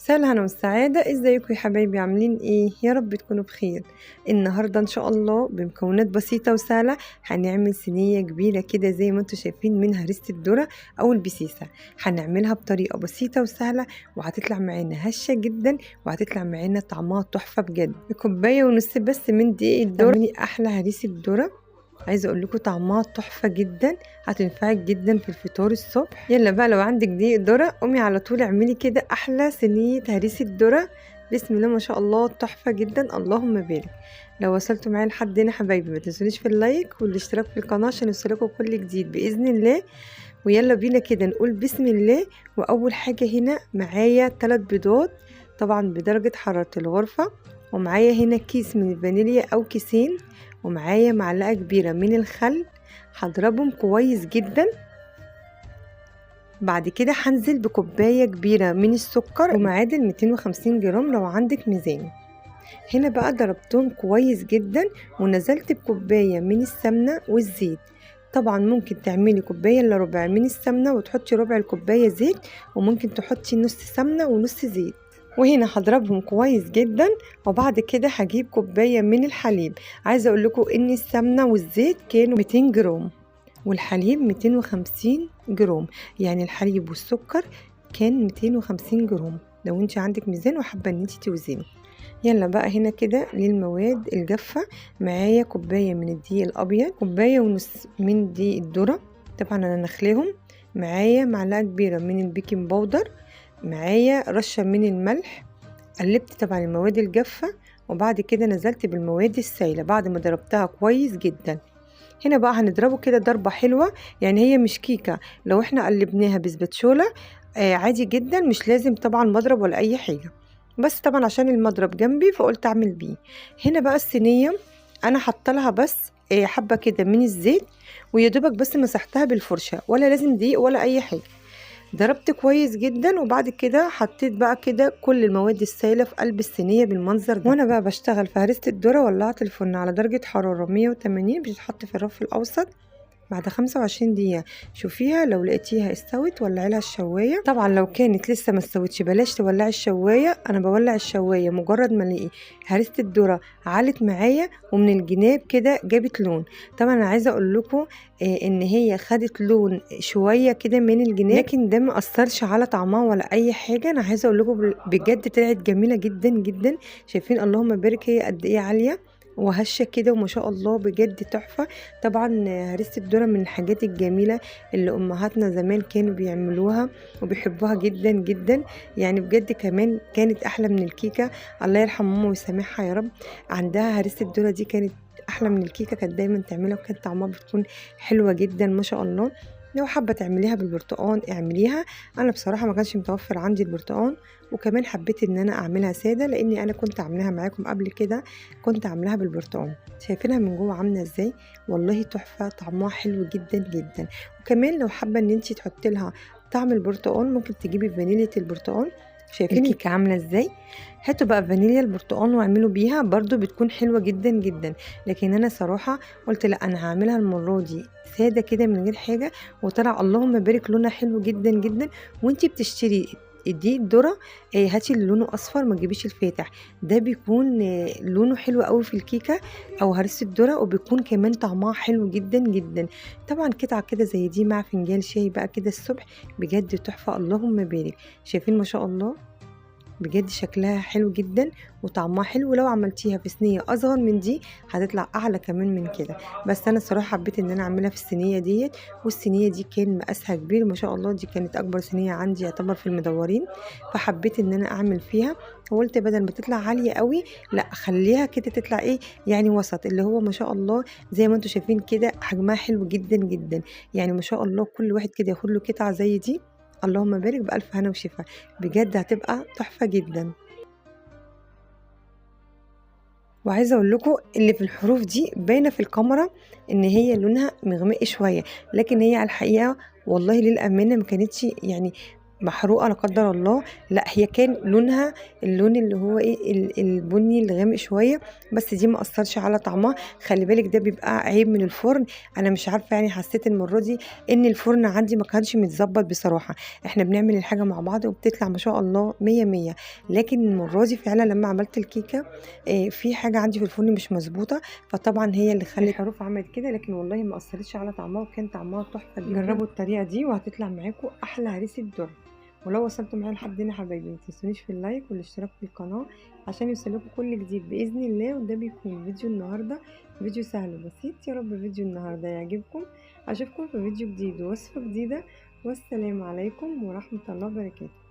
مساء الهنا والسعادة، ازيكم يا حبايبي؟ عاملين ايه؟ يا رب تكونوا بخير. النهاردة ان شاء الله بمكونات بسيطة وسهلة هنعمل صينية كبيرة كده زي ما انتم شايفين من هريسة الذرة او البسيسة. هنعملها بطريقة بسيطة وسهلة وهتطلع معانا هشة جدا وهتطلع معانا طعمها تحفة بجد. كوباية ونص بس من دقيق الذرة تعملي احلى هريسة ذرة. عايزه اقول لكم طعمها تحفه جدا، هتنفعك جدا في الفطار الصبح. يلا بقى لو عندك دقيق ذره قومي على طول اعملي كده احلى صينيه هريسه ذره. بسم الله ما شاء الله تحفه جدا، اللهم بارك. لو وصلتوا معايا لحد هنا حبايبي ما تنسونيش في اللايك والاشتراك في القناه عشان يوصلكوا كل جديد باذن الله. ويلا بينا كده نقول بسم الله. واول حاجه هنا معايا 3 بيضات طبعا بدرجه حراره الغرفه، ومعايا هنا كيس من الفانيليا او كيسين، ومعايا معلقة كبيرة من الخل. هضربهم كويس جدا. بعد كده هنزل بكوباية كبيرة من السكر ومعادل 250 جرام لو عندك ميزان. هنا بقى ضربتهم كويس جدا ونزلت بكوباية من السمنة والزيت. طبعا ممكن تعملي كوباية الا ربع من السمنة وتحطي ربع الكوباية زيت، وممكن تحطي نص سمنة ونص زيت. وهنا هضربهم كويس جدا. وبعد كده هجيب كوباية من الحليب. عايزة اقول لكم ان السمنة والزيت كانوا 200 جرام والحليب 250 جرام، يعني الحليب والسكر كان 250 جرام لو انت عندك ميزان وحابة ان انت توزني. يلا بقى هنا كده للمواد الجافة، معايا كوباية من الدقيق الابيض، كوباية ونص من دقيق الذرة طبعا انا نخليهم، معايا معلقة كبيرة من البيكنج باودر، معايا رشة من الملح. قلبت طبعا المواد الجافة وبعد كده نزلت بالمواد السائلة بعد ما ضربتها كويس جدا. هنا بقى هنضربه كده ضربة حلوة، يعني هي مش كيكة. لو احنا قلبناها بسباتشولا عادي جدا، مش لازم طبعا مضرب ولا اي حاجة، بس طبعا عشان المضرب جنبي فقلت اعمل بيه. هنا بقى الصينية انا حاطه لها بس حبة كده من الزيت، ويدوبك بس مسحتها بالفرشة، ولا لازم دقيق ولا اي حاجة. ضربت كويس جدا وبعد كده حطيت بقى كده كل المواد السائله في قلب الصينيه بالمنظر ده. وانا بقى بشتغل في هريسه الذره ولعت الفرن على درجه حراره 180، بتتحط في الرف الاوسط بعد 25 دقيقة. شوفيها لو لقيتيها استوت ولعي لها الشواية. طبعا لو كانت لسه ما استوتش بلاش تولعي الشواية، انا بولع الشواية مجرد ما الاقي هرسة الذرة علت معايا ومن الجناب كده جابت لون. طبعا انا عايزة اقول لكم ان هي خدت لون شوية كده من الجناب، لكن ده ما اثرش على طعمها ولا اي حاجة. انا عايزة اقول لكم بجد طلعت جميلة جدا جدا. شايفين اللهم بارك هي قد ايه عالية وهشه كده وما شاء الله بجد تحفه. طبعا هريسه الذره من الحاجات الجميله اللي امهاتنا زمان كانوا بيعملوها وبيحبوها جدا جدا، يعني بجد كمان كانت احلى من الكيكه. الله يرحم ماما ويسامحها يا رب، عندها هريسه الذره دي كانت احلى من الكيكه، كانت دايما تعملها وكانت طعمها بتكون حلوه جدا ما شاء الله. لو حابه تعمليها بالبرتقال اعمليها. انا بصراحه ما كانش متوفر عندي البرتقال، وكمان حبيت ان انا اعملها ساده لاني انا كنت عاملاها معاكم قبل كده، كنت عاملاها بالبرتقال. شايفينها من جوه عامله ازاي؟ والله تحفه، طعمها حلو جدا جدا. وكمان لو حابه ان انت تحطي لها طعم البرتقال ممكن تجيبي فانيليا البرتقال. شايفين الكيكه عامله ازاي؟ هاتوا بقى فانيليا البرتقال واعملوا بيها برضو بتكون حلوه جدا جدا. لكن انا صراحه قلت لا، انا هعملها المره دي ساده كده من غير حاجه، وطلع اللهم بارك لونها حلو جدا جدا. وانتي بتشتري دي الذره هاتي اللي لونه اصفر، ما تجيبيش الفاتح، ده بيكون لونه حلو قوي في الكيكه او هرسه الذره، وبيكون كمان طعمها حلو جدا جدا. طبعا قطعه كده زي دي مع فنجان شاي بقى كده الصبح بجد تحفه، اللهم بارك. شايفين ما شاء الله بجد شكلها حلو جدا وطعمها حلو. لو عملتيها في صينيه اصغر من دي هتطلع اعلى كمان من كده، بس انا صراحه حبيت ان انا اعملها في الصينيه ديت. والصينيه دي كان مقاسها كبير ما شاء الله، دي كانت اكبر صينيه عندي يعتبر في المدورين، فحبيت ان انا اعمل فيها. وقلت بدل ما تطلع عاليه قوي لا خليها كده تطلع ايه يعني وسط، اللي هو ما شاء الله زي ما انتم شايفين كده حجمها حلو جدا جدا. يعني ما شاء الله كل واحد كده ياخد له قطعه زي دي، اللهم بارك بألف هنا وشفا، بجد هتبقى تحفة جدا. وعايزه اقول لكم اللي في الحروف دي باينه في الكاميرا ان هي لونها مغمق شويه، لكن هي على الحقيقه والله للامانه ما كانتش يعني محروقه لا قدر الله، لا هي كان لونها اللون اللي هو ايه البني الغامق شويه، بس دي ما اثرش على طعمها. خلي بالك ده بيبقى عيب من الفرن. انا مش عارفه يعني، حسيت المره دي ان الفرن عندي ما كانش متظبط بصراحه. احنا بنعمل الحاجه مع بعض وبتطلع ما شاء الله مية مية، لكن المره دي فعلا لما عملت الكيكه في حاجه عندي في الفرن مش مظبوطه، فطبعا هي اللي خلت الحروف عملت كده، لكن والله ما اثرتش على طعمها وكان طعمها تحفه جدا. جربوا الطريقه دي وهتطلع معاكم احلى هريسه ذره. ولو وصلتوا معايا لحد هنا حبايبي، متنسونيش في اللايك والاشتراك في القناه عشان يوصلكوا كل جديد باذن الله. وده بيكون فيديو النهارده، فيديو سهل وبسيط. يا رب فيديو النهارده يعجبكم. اشوفكم في فيديو جديد ووصفه جديده، والسلام عليكم ورحمه الله وبركاته.